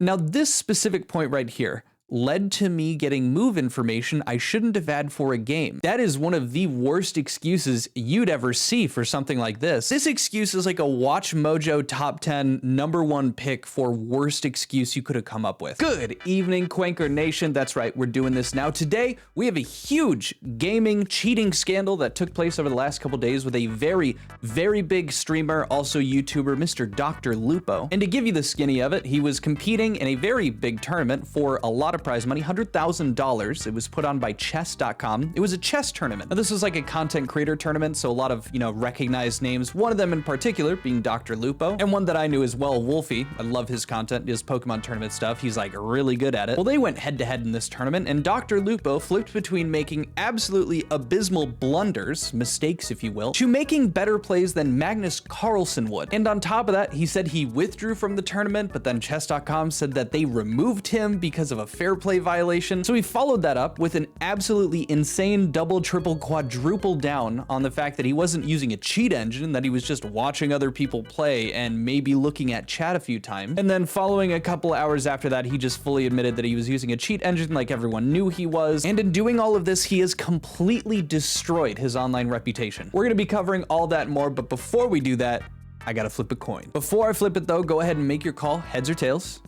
Now, this specific point right here led to me getting move information I shouldn't have had for a game. That is one of the worst excuses you'd ever see for something like this. This excuse is like a Watch Mojo top 10 #1 pick for worst excuse you could have come up with. Good evening, Quaker Nation. That's right, we're doing this now. Today, we have a huge gaming cheating scandal that took place over the last couple days with a very, very big streamer, also YouTuber, Mr. Dr. Lupo. And to give you the skinny of it, he was competing in a very big tournament for a lot of prize money, $100,000. It was put on by chess.com. It was a chess tournament. Now, this was like a content creator tournament, so a lot of, recognized names. One of them in particular being Dr. Lupo, and one that I knew as well, Wolfie. I love his content, his Pokemon tournament stuff. He's like really good at it. Well, they went head to head in this tournament, and Dr. Lupo flipped between making absolutely abysmal blunders, mistakes if you will, to making better plays than Magnus Carlsen would. And on top of that, he said he withdrew from the tournament, but then chess.com said that they removed him because of a fair play violation. So he followed that up with an absolutely insane double, triple, quadruple down on the fact that he wasn't using a cheat engine, that he was just watching other people play and maybe looking at chat a few times. And then following a couple hours after that, he just fully admitted that he was using a cheat engine like everyone knew he was. And in doing all of this, he has completely destroyed his online reputation. We're gonna be covering all that and more, but before we do that, I gotta flip a coin. Before I flip it though, go ahead and make your call, heads or tails.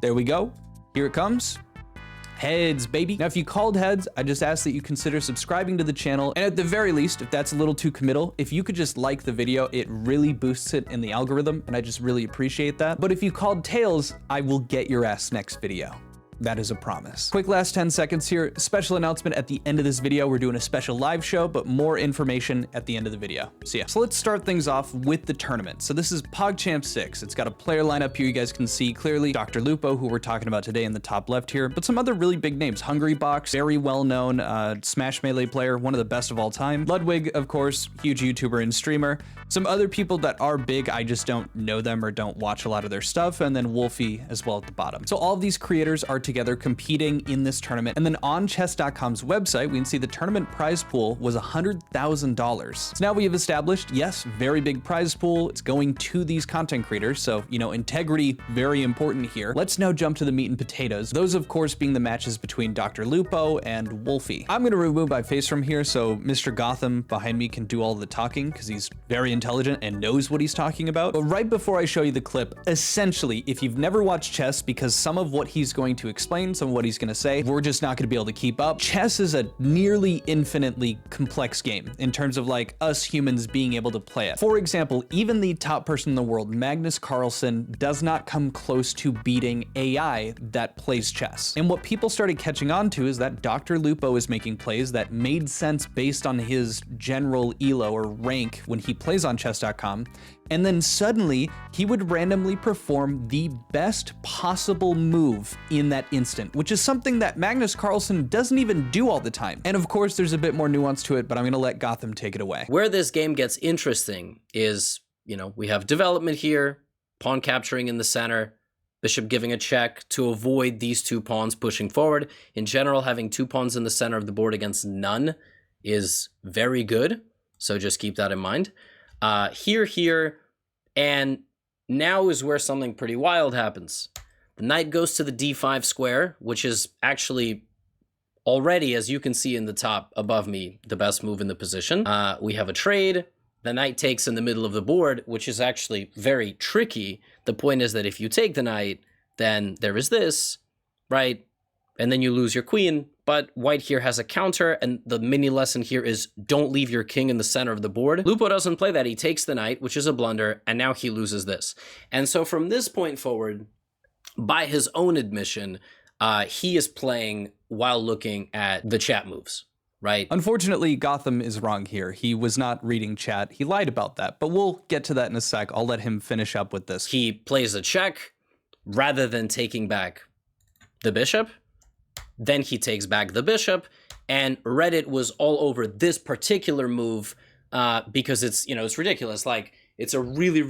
There we go, here it comes. Heads, baby. Now, if you called heads, I just ask that you consider subscribing to the channel. And at the very least, if that's a little too committal, if you could just like the video, it really boosts it in the algorithm, and I just really appreciate that. But if you called tails, I will get your ass next video. That is a promise. Quick last 10 seconds here. Special announcement at the end of this video. We're doing a special live show, but more information at the end of the video. See ya. So let's start things off with the tournament. So this is PogChamps 6. It's got a player lineup here you guys can see clearly. Dr. Lupo, who we're talking about today in the top left here, but some other really big names. Hungrybox, very well-known Smash Melee player, one of the best of all time. Ludwig, of course, huge YouTuber and streamer. Some other people that are big, I just don't know them or don't watch a lot of their stuff, and then Wolfie as well at the bottom. So all of these creators are together competing in this tournament. And then on chess.com's website, we can see the tournament prize pool was $100,000. So now we have established, yes, very big prize pool. It's going to these content creators. So, integrity, very important here. Let's now jump to the meat and potatoes. Those, of course, being the matches between Dr. Lupo and Wolfie. I'm going to remove my face from here so Mr. Gotham behind me can do all the talking because he's very intelligent and knows what he's talking about. But right before I show you the clip, essentially, if you've never watched chess, because some of what he's going to explain, some of what he's going to say, we're just not going to be able to keep up. Chess is a nearly infinitely complex game in terms of like us humans being able to play it. For example, even the top person in the world, Magnus Carlsen, does not come close to beating AI that plays chess. And what people started catching on to is that Dr. Lupo is making plays that made sense based on his general elo or rank when he plays on chess.com. And then suddenly he would randomly perform the best possible move in that instant, which is something that Magnus Carlsen doesn't even do all the time. And of course, there's a bit more nuance to it, but I'm gonna let Gotham take it away. Where this game gets interesting is, we have development here, pawn capturing in the center, bishop giving a check to avoid these two pawns pushing forward. In general, having two pawns in the center of the board against none is very good, so just keep that in mind. Here, and now is where something pretty wild happens. The knight goes to the d5 square, which is actually already, as you can see in the top above me, the best move in the position. We have a trade. The knight takes in the middle of the board, which is actually very tricky. The point is that if you take the knight, then there is this, right? And then you lose your queen, but white here has a counter, and the mini lesson here is don't leave your king in the center of the board. Lupo doesn't play that. He takes the knight, which is a blunder, and now he loses this. And so from this point forward, by his own admission, he is playing while looking at the chat moves, right? Unfortunately, Gotham is wrong here. He was not reading chat. He lied about that, but we'll get to that in a sec. I'll let him finish up with this. He plays a check rather than taking back the bishop. Then he takes back the bishop, and Reddit was all over this particular move because it's, it's ridiculous. Like, it's a really,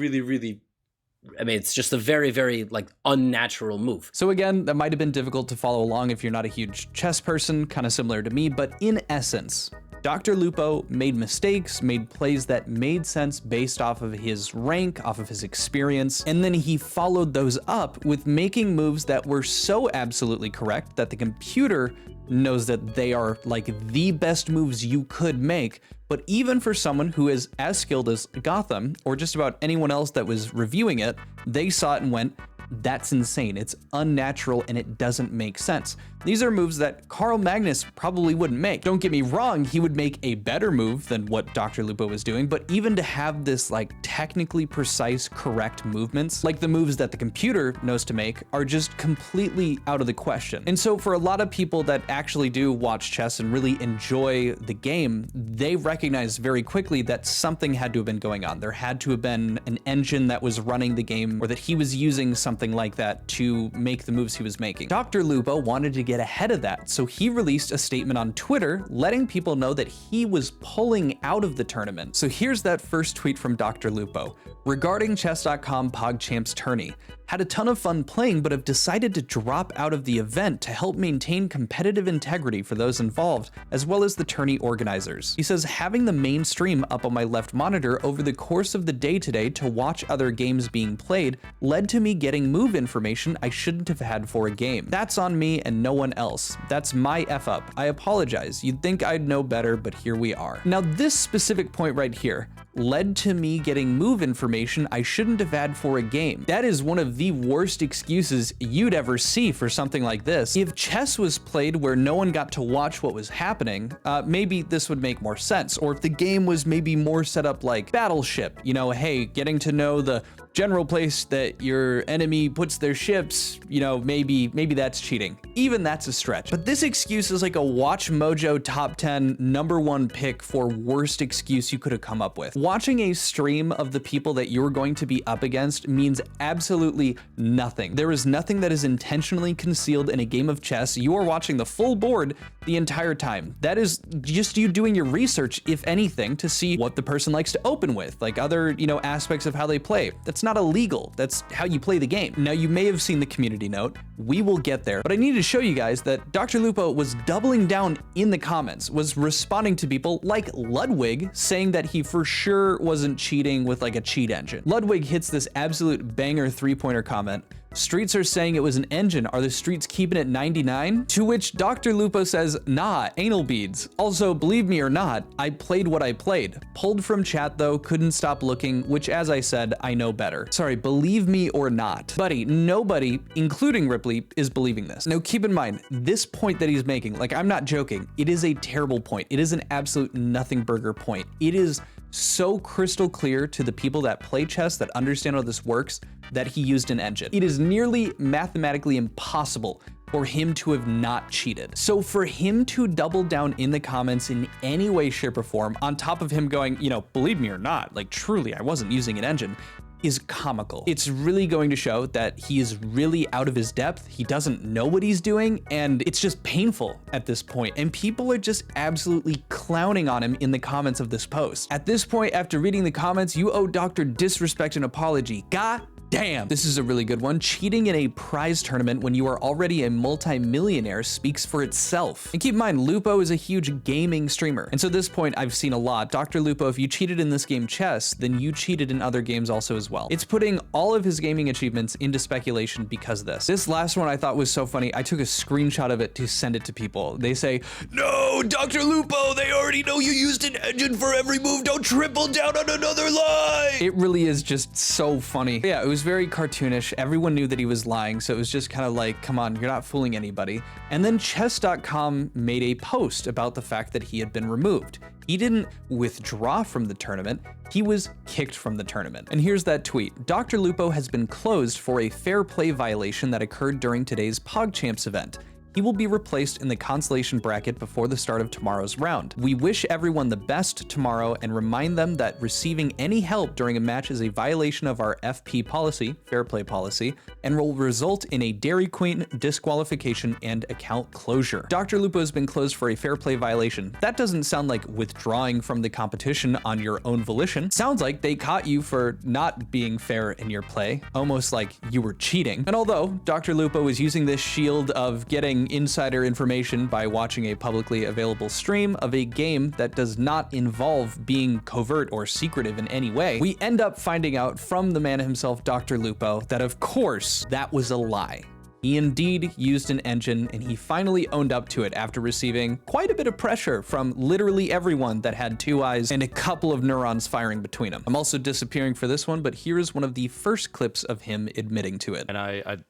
it's just a very, very unnatural move. So again, that might have been difficult to follow along if you're not a huge chess person, kind of similar to me, but in essence, Dr. Lupo made mistakes, made plays that made sense based off of his rank, off of his experience, and then he followed those up with making moves that were so absolutely correct that the computer knows that they are like the best moves you could make. But even for someone who is as skilled as Gotham, or just about anyone else that was reviewing it, they saw it and went, that's insane, it's unnatural, and it doesn't make sense. These are moves that Carl Magnus probably wouldn't make. Don't get me wrong, he would make a better move than what Dr. Lupo was doing, but even to have this like technically precise, correct movements, like the moves that the computer knows to make, are just completely out of the question. And so for a lot of people that actually do watch chess and really enjoy the game, they recognize very quickly that something had to have been going on. There had to have been an engine that was running the game, or that he was using something like that to make the moves he was making. Dr. Lupo wanted to get ahead of that, so he released a statement on Twitter letting people know that he was pulling out of the tournament. So here's that first tweet from Dr. Lupo. Regarding chess.com PogChamps tourney, had a ton of fun playing but have decided to drop out of the event to help maintain competitive integrity for those involved, as well as the tourney organizers. He says, having the main stream up on my left monitor over the course of the day today to watch other games being played led to me getting move information I shouldn't have had for a game. That's on me and no one else. That's my F up. I apologize. You'd think I'd know better, but here we are. Now this specific point right here led to me getting move information I shouldn't have had for a game. That is one of the worst excuses you'd ever see for something like this. If chess was played where no one got to watch what was happening, maybe this would make more sense. Or if the game was maybe more set up like Battleship, you know, hey, getting to know the general place that your enemy puts their ships, you know, maybe that's cheating. Even that's a stretch. But this excuse is like a Watch Mojo top 10 #1 pick for worst excuse you could have come up with. Watching a stream of the people that you're going to be up against means absolutely nothing. There is nothing that is intentionally concealed in a game of chess. You are watching the full board the entire time. That is just you doing your research, if anything, to see what the person likes to open with, like other, you know, aspects of how they play. That's not illegal. That's how you play the game. Now, you may have seen the community note. We will get there, but I need to show you guys that Dr. Lupo was doubling down in the comments, was responding to people like Ludwig, saying that he for sure wasn't cheating with like a cheat engine. Ludwig hits this absolute banger three-pointer comment. Streets are saying it was an engine. Are the streets keeping it 99? To which Dr. Lupo says, nah, anal beads. Also, believe me or not, I played what I played. Pulled from chat though, couldn't stop looking, which as I said, I know better. Sorry, believe me or not. Buddy, nobody, including Ripley, is believing this. Now keep in mind, this point that he's making, like I'm not joking, it is a terrible point. It is an absolute nothing burger point. It is so crystal clear to the people that play chess, that understand how this works, that he used an engine. It is nearly mathematically impossible for him to have not cheated. So for him to double down in the comments in any way, shape, or form, on top of him going, you know, believe me or not, like truly, I wasn't using an engine, is comical. It's really going to show that he is really out of his depth. He doesn't know what he's doing, and it's just painful at this point. And people are just absolutely clowning on him in the comments of this post. At this point, after reading the comments, you owe Dr. Disrespect an apology. God damn. This is a really good one. Cheating in a prize tournament when you are already a multi-millionaire speaks for itself. And keep in mind, Lupo is a huge gaming streamer. And so at this point, I've seen a lot. Dr. Lupo, if you cheated in this game chess, then you cheated in other games also as well. It's putting all of his gaming achievements into speculation because of this. This last one I thought was so funny. I took a screenshot of it to send it to people. They say, no, Dr. Lupo, they already know you used an engine for every move. Don't triple down on another lie. It really is just so funny. Yeah, it was very cartoonish. Everyone knew that he was lying, so it was just kind of like, come on, you're not fooling anybody. And then chess.com made a post about the fact that he had been removed. He didn't withdraw from the tournament, he was kicked from the tournament. And here's that tweet. Dr. Lupo has been closed for a fair play violation that occurred during today's PogChamps event. He will be replaced in the consolation bracket before the start of tomorrow's round. We wish everyone the best tomorrow and remind them that receiving any help during a match is a violation of our FP policy, fair play policy, and will result in a Dairy Queen disqualification and account closure. Dr. Lupo has been closed for a fair play violation. That doesn't sound like withdrawing from the competition on your own volition. Sounds like they caught you for not being fair in your play, almost like you were cheating. And although Dr. Lupo was using this shield of getting, getting insider information by watching a publicly available stream of a game that does not involve being covert or secretive in any way, we end up finding out from the man himself, Dr. Lupo, that of course that was a lie. He indeed used an engine, and he finally owned up to it after receiving quite a bit of pressure from literally everyone that had two eyes and a couple of neurons firing between them. I'm also disappearing for this one, but here's one of the first clips of him admitting to it. And I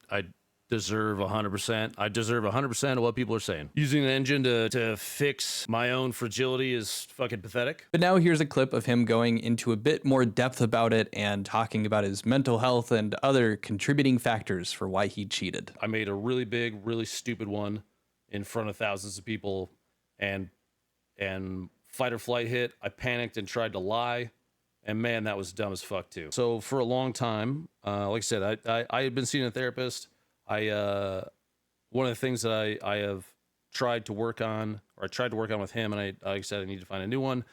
deserve 100%. I deserve 100% of what people are saying. Using an engine to fix my own fragility is fucking pathetic. But now here's a clip of him going into a bit more depth about it and talking about his mental health and other contributing factors for why he cheated. I made a really big, really stupid one in front of thousands of people, and fight or flight hit. I panicked and tried to lie. And man, that was dumb as fuck too. So for a long time, like I said, I had been seeing a therapist. One of the things that I have tried to work on, or I tried to work on with him, and like I said, I need to find a new one,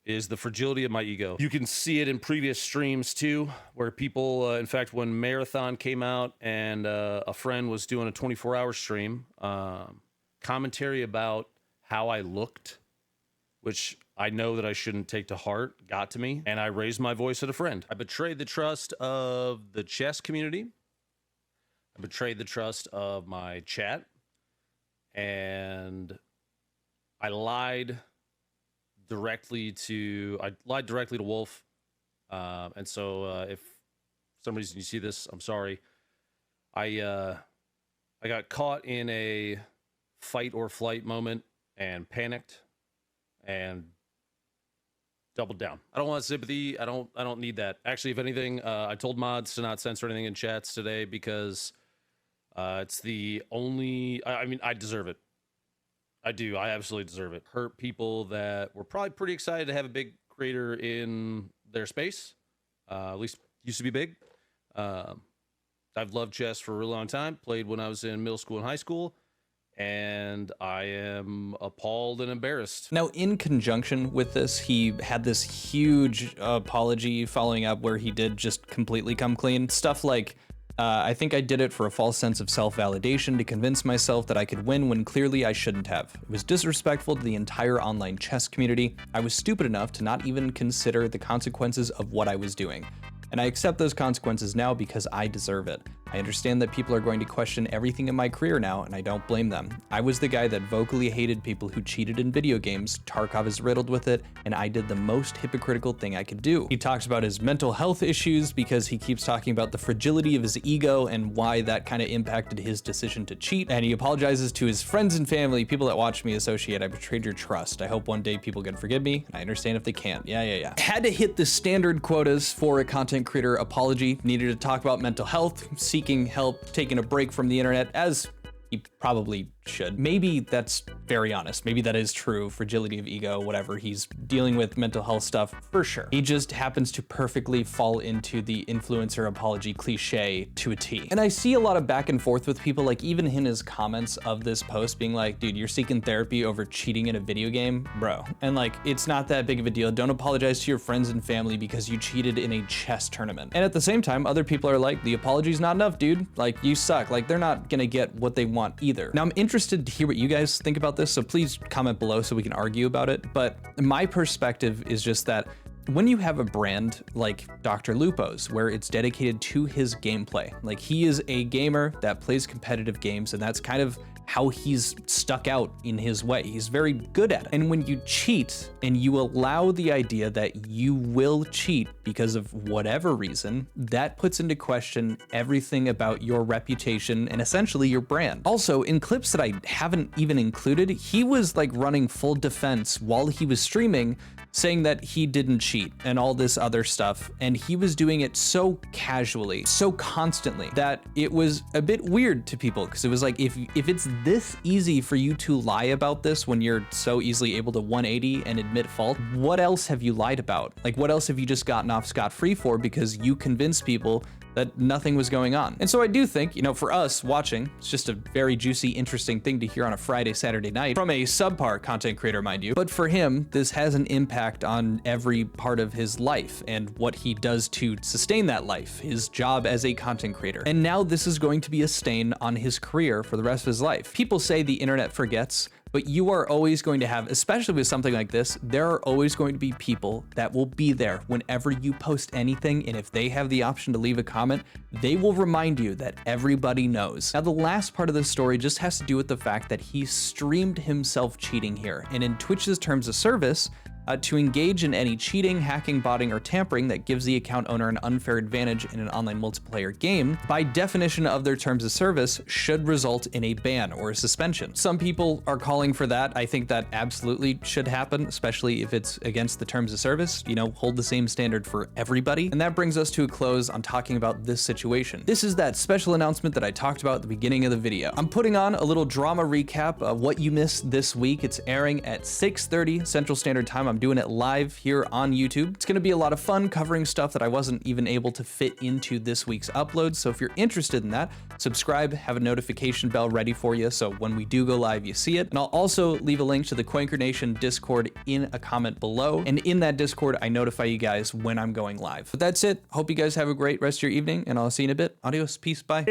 is the fragility of my ego. You can see it in previous streams too, where people, in fact, when Marathon came out and a friend was doing a 24-hour stream, commentary about how I looked, which I know that I shouldn't take to heart, got to me, and I raised my voice at a friend. I betrayed the trust of the chess community. I betrayed the trust of my chat, and I lied directly to Wolf. And so if for some reason you see this, I'm sorry. I got caught in a fight or flight moment and panicked and doubled down. I don't want sympathy. I don't need that. Actually, if anything, I told mods to not censor anything in chats today because it's the only, I mean, I deserve it. I do. I absolutely deserve it. Hurt people that were probably pretty excited to have a big creator in their space. At least used to be big. I've loved chess for a really long time. Played when I was in middle school and high school. And I am appalled and embarrassed. Now, in conjunction with this, he had this huge apology following up where he did just completely come clean. Stuff like, I think I did it for a false sense of self-validation to convince myself that I could win when clearly I shouldn't have. It was disrespectful to the entire online chess community. I was stupid enough to not even consider the consequences of what I was doing. And I accept those consequences now because I deserve it. I understand that people are going to question everything in my career now, and I don't blame them. I was the guy that vocally hated people who cheated in video games. Tarkov is riddled with it, and I did the most hypocritical thing I could do. He talks about his mental health issues because he keeps talking about the fragility of his ego and why that kind of impacted his decision to cheat. And he apologizes to his friends and family, people that watch me associate. I betrayed your trust. I hope one day people can forgive me, and I understand if they can't. Yeah. Had to hit the standard quotas for a content creator apology. Needed to talk about mental health, seeking help, taking a break from the internet, as he probably should. Maybe that's very honest. Maybe that is true. Fragility of ego, whatever. He's dealing with mental health stuff for sure. He just happens to perfectly fall into the influencer apology cliche to a T. And I see a lot of back and forth with people, like even in his comments of this post being like, dude, you're seeking therapy over cheating in a video game, bro. And like, it's not that big of a deal. Don't apologize to your friends and family because you cheated in a chess tournament. And at the same time, other people are like, the apology's not enough, dude. Like, you suck. Like, they're not gonna get what they want either. Now, I'm interested to hear what you guys think about this, so please comment below so we can argue about it. But my perspective is just that when you have a brand like Dr. Lupo's, where it's dedicated to his gameplay, like he is a gamer that plays competitive games, and that's kind of how he's stuck out in his way. He's very good at it. And when you cheat and you allow the idea that you will cheat because of whatever reason, that puts into question everything about your reputation and essentially your brand. Also, in clips that I haven't even included, he was like running full defense while he was streaming, saying that he didn't cheat and all this other stuff. And he was doing it so casually, so constantly, that it was a bit weird to people, because it was like, if it's this easy for you to lie about this when you're so easily able to 180 and admit fault, what else have you lied about? Like, what else have you just gotten off scot-free for because you convinced people that nothing was going on. And so I do think, you know, for us watching, it's just a very juicy, interesting thing to hear on a Friday, Saturday night from a subpar content creator, mind you. But for him, this has an impact on every part of his life and what he does to sustain that life, his job as a content creator. And now this is going to be a stain on his career for the rest of his life. People say the internet forgets, but you are always going to have, especially with something like this, there are always going to be people that will be there whenever you post anything, and if they have the option to leave a comment, they will remind you that everybody knows. Now, the last part of this story just has to do with the fact that he streamed himself cheating here, and in Twitch's terms of service, to engage in any cheating, hacking, botting, or tampering that gives the account owner an unfair advantage in an online multiplayer game, by definition of their terms of service, should result in a ban or a suspension. Some people are calling for that. I think that absolutely should happen, especially if it's against the terms of service. You know, hold the same standard for everybody. And that brings us to a close on talking about this situation. This is that special announcement that I talked about at the beginning of the video. I'm putting on a little drama recap of what you missed this week. It's airing at 6:30 Central Standard Time. I'm doing it live here on YouTube. It's gonna be a lot of fun covering stuff that I wasn't even able to fit into this week's upload. So if you're interested in that, subscribe, have a notification bell ready for you so when we do go live, you see it. And I'll also leave a link to the Quaker Nation Discord in a comment below. And in that Discord, I notify you guys when I'm going live. But that's it. Hope you guys have a great rest of your evening, and I'll see you in a bit. Adios, peace, bye.